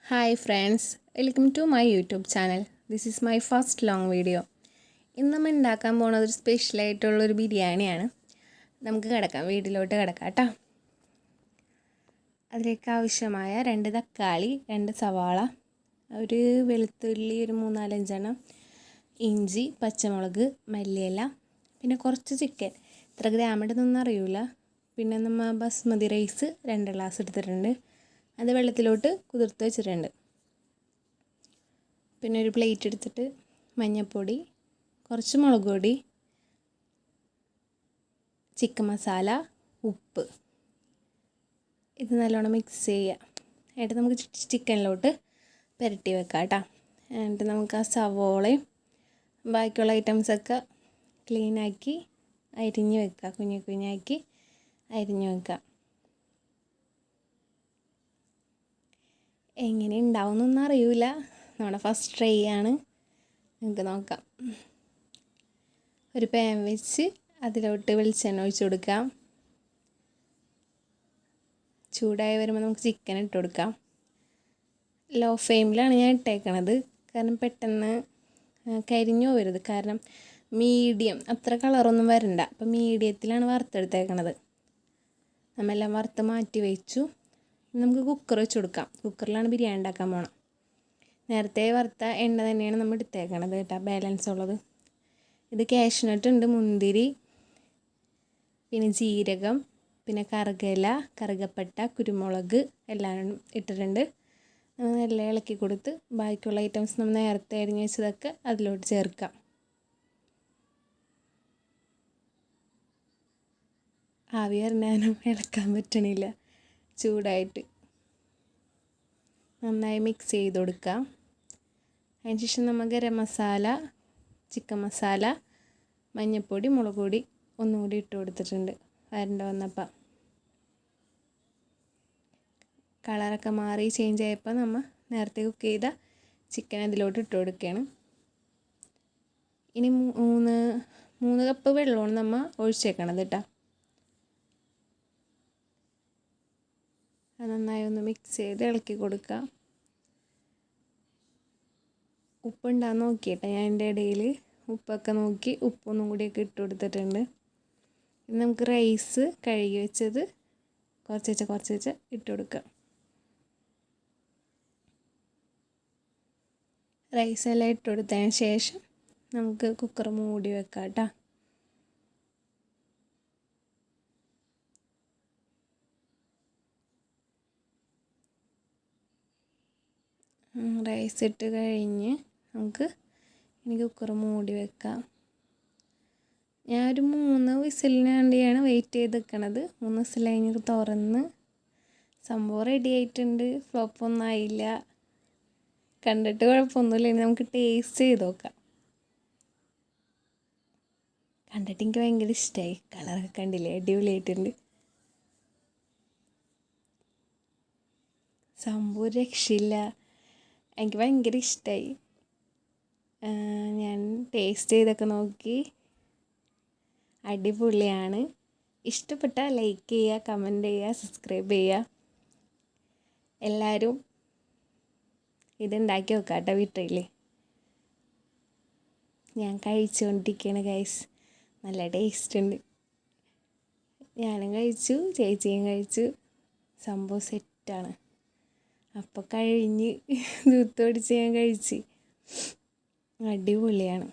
Hi friends, welcome to my YouTube channel. This is my first long video. ഇന്ന് നമ്മൾ ഉണ്ടാക്കാൻ പോകുന്നത് ഒരു സ്പെഷ്യൽ ആയിട്ടുള്ളൊരു ബിരിയാണിയാണ്. നമുക്ക് വീട്ടിലോട്ട് കിടക്കാം കേട്ടോ. അതിലേക്ക് ആവശ്യമായ 2 തക്കാളി, 2 സവാള, ഒരു വെളുത്തുള്ളി, ഒരു 3-4 എണ്ണം, ഇഞ്ചി, പച്ചമുളക്, മല്ലിയില, പിന്നെ കുറച്ച് ചിക്കൻ. എത്ര ഗ്രാം ഇടുന്നൊന്നും അറിയില്ല. പിന്നെ നമ്മൾ ബസ്മതി റൈസ് 2 ഗ്ലാസ് എടുത്തിട്ടുണ്ട്. അത് വെള്ളത്തിലോട്ട് കുതിർത്ത് വെച്ചിട്ടുണ്ട്. പിന്നെ ഒരു പ്ലേറ്റ് എടുത്തിട്ട് മഞ്ഞൾപ്പൊടി, കുറച്ച് മുളക് പൊടി, ചിക്കൻ മസാല, ഉപ്പ്, ഇത് നല്ലോണം മിക്സ് ചെയ്യുക. എന്നിട്ട് നമുക്ക് ചിക്കനിലോട്ട് പുരട്ടി വെക്കാം കേട്ടോ. എന്നിട്ട് നമുക്ക് ആ സവോളയും ബാക്കിയുള്ള ഐറ്റംസൊക്കെ ക്ലീനാക്കി അരിഞ്ഞ് വെക്കുക. കുഞ്ഞാക്കി അരിഞ്ഞ് വെക്കുക. എങ്ങനെ ഉണ്ടാവുമെന്നൊന്നും അറിയില്ല. നമ്മുടെ ഫസ്റ്റ് ട്രൈ ആണ്. നമുക്ക് നോക്കാം. ഒരു പാൻ വെച്ച് അതിലോട്ട് വെളിച്ചെണ്ണ ഒഴിച്ച് കൊടുക്കാം. ചൂടായി വരുമ്പോൾ നമുക്ക് ചിക്കൻ ഇട്ട് കൊടുക്കാം. ലോ ഫ്ലെയിമിലാണ് ഞാൻ ഇട്ടേക്കണത്. കാരണം പെട്ടെന്ന് കരിഞ്ഞു പോകരുത്. കാരണം മീഡിയം, അത്ര കളറൊന്നും വരണ്ട. അപ്പം മീഡിയത്തിലാണ് വറുത്തെടുത്തേക്കണത്. നമ്മെല്ലാം വറുത്ത് മാറ്റി വെച്ചു. നമുക്ക് കുക്കർ വെച്ച് കൊടുക്കാം. കുക്കറിലാണ് ബിരിയാണി ഉണ്ടാക്കാൻ പോകണം. നേരത്തെ വറുത്ത എണ്ണ തന്നെയാണ് നമ്മൾ എടുത്തേക്കണത് കേട്ടോ, ബാലൻസ് ഉള്ളത്. ഇത് കാഷ്നട്ട് ഉണ്ട്, മുന്തിരി, പിന്നെ ജീരകം, പിന്നെ കറുകയില, കറുകപ്പട്ട, കുരുമുളക് എല്ലാം ഇട്ടിട്ടുണ്ട്. നല്ല ഇളക്കി കൊടുത്ത് ബാക്കിയുള്ള ഐറ്റംസ് നമ്മൾ നേരത്തെ അരിഞ്ഞ് വെച്ചതൊക്കെ അതിലോട്ട് ചേർക്കാം. ആവി വരണാനും ഇളക്കാൻ പറ്റണില്ല, ചൂടായിട്ട്. നന്നായി മിക്സ് ചെയ്ത് കൊടുക്കാം. അതിനുശേഷം നമ്മൾ ഗരം മസാല, ചിക്കൻ മസാല, മഞ്ഞൾപ്പൊടി, മുളക് പൊടി ഒന്നും കൂടി ഇട്ട് കൊടുത്തിട്ടുണ്ട്. വന്നപ്പോൾ കളറൊക്കെ മാറി ചേഞ്ച് ആയപ്പോൾ നമ്മൾ നേരത്തെ കുക്ക് ചെയ്ത ചിക്കൻ അതിലോട്ട് ഇട്ട് കൊടുക്കുകയാണ്. ഇനി 3 കപ്പ് വെള്ളമാണ് നമ്മൾ ഒഴിച്ചേക്കണത് കേട്ടോ. നന്നായി ഒന്ന് മിക്സ് ചെയ്ത് ഇളക്കി കൊടുക്കുക. ഉപ്പുണ്ടാന്ന് നോക്കിയിട്ടെ ഞാൻ എൻ്റെ ഇടയിൽ ഉപ്പൊക്കെ നോക്കി ഉപ്പൊന്നും കൂടിയൊക്കെ ഇട്ട് കൊടുത്തിട്ടുണ്ട്. ഇനി നമുക്ക് റൈസ് കഴുകി വെച്ചത് കുറച്ച് ഇട്ട് കൊടുക്കുക. റൈസ് എല്ലാം ഇട്ട് കൊടുത്തതിന് ശേഷം നമുക്ക് കുക്കർ മൂടി വെക്കാം കേട്ടോ. റൈസ് ഇട്ട് കഴിഞ്ഞ് നമുക്ക് ഇനി കുക്കർ മൂടി വെക്കാം. ഞാനൊരു 3 വിസിലിന് വേണ്ടിയാണ് വെയിറ്റ് ചെയ്ത് നിൽക്കണത്. 3 വിസിൽ കഴിഞ്ഞ് തുറന്ന് സംഭവം റെഡി ആയിട്ടുണ്ട്. ഫ്ലോപ്പൊന്നും ആയില്ല. കണ്ടിട്ട് കുഴപ്പമൊന്നുമില്ല. ഇനി നമുക്ക് ടേസ്റ്റ് ചെയ്ത് നോക്കാം. കണ്ടിട്ട് എനിക്ക് ഭയങ്കര ഇഷ്ടമായി. കളറൊക്കെ കണ്ടില്ലേ, അടിപൊളിയായിട്ടുണ്ട്. സംഭവം രക്ഷയില്ല. എനിക്ക് ഭയങ്കര ഇഷ്ടമായി. ഞാൻ ടേസ്റ്റ് ചെയ്തൊക്കെ നോക്കി, അടിപൊളിയാണ്. ഇഷ്ടപ്പെട്ടാൽ ലൈക്ക് ചെയ്യുക, കമൻറ്റ് ചെയ്യുക, സബ്സ്ക്രൈബ് ചെയ്യുക. എല്ലാവരും ഇതുണ്ടാക്കി നോക്കാം കേട്ടോ വീട്ടിൽ. ഞാൻ കഴിച്ചുകൊണ്ടിരിക്കുകയാണ് ഗൈസ്. നല്ല ടേസ്റ്റ് ഉണ്ട്. ഞാനും കഴിച്ചു, ചേച്ചിയും കഴിച്ചു. സംഭവം സെറ്റാണ്. അപ്പോൾ കഴിഞ്ഞ് ദൂത്തോടിച്ച് ഞാൻ കഴിച്ച്. അടിപൊളിയാണ്.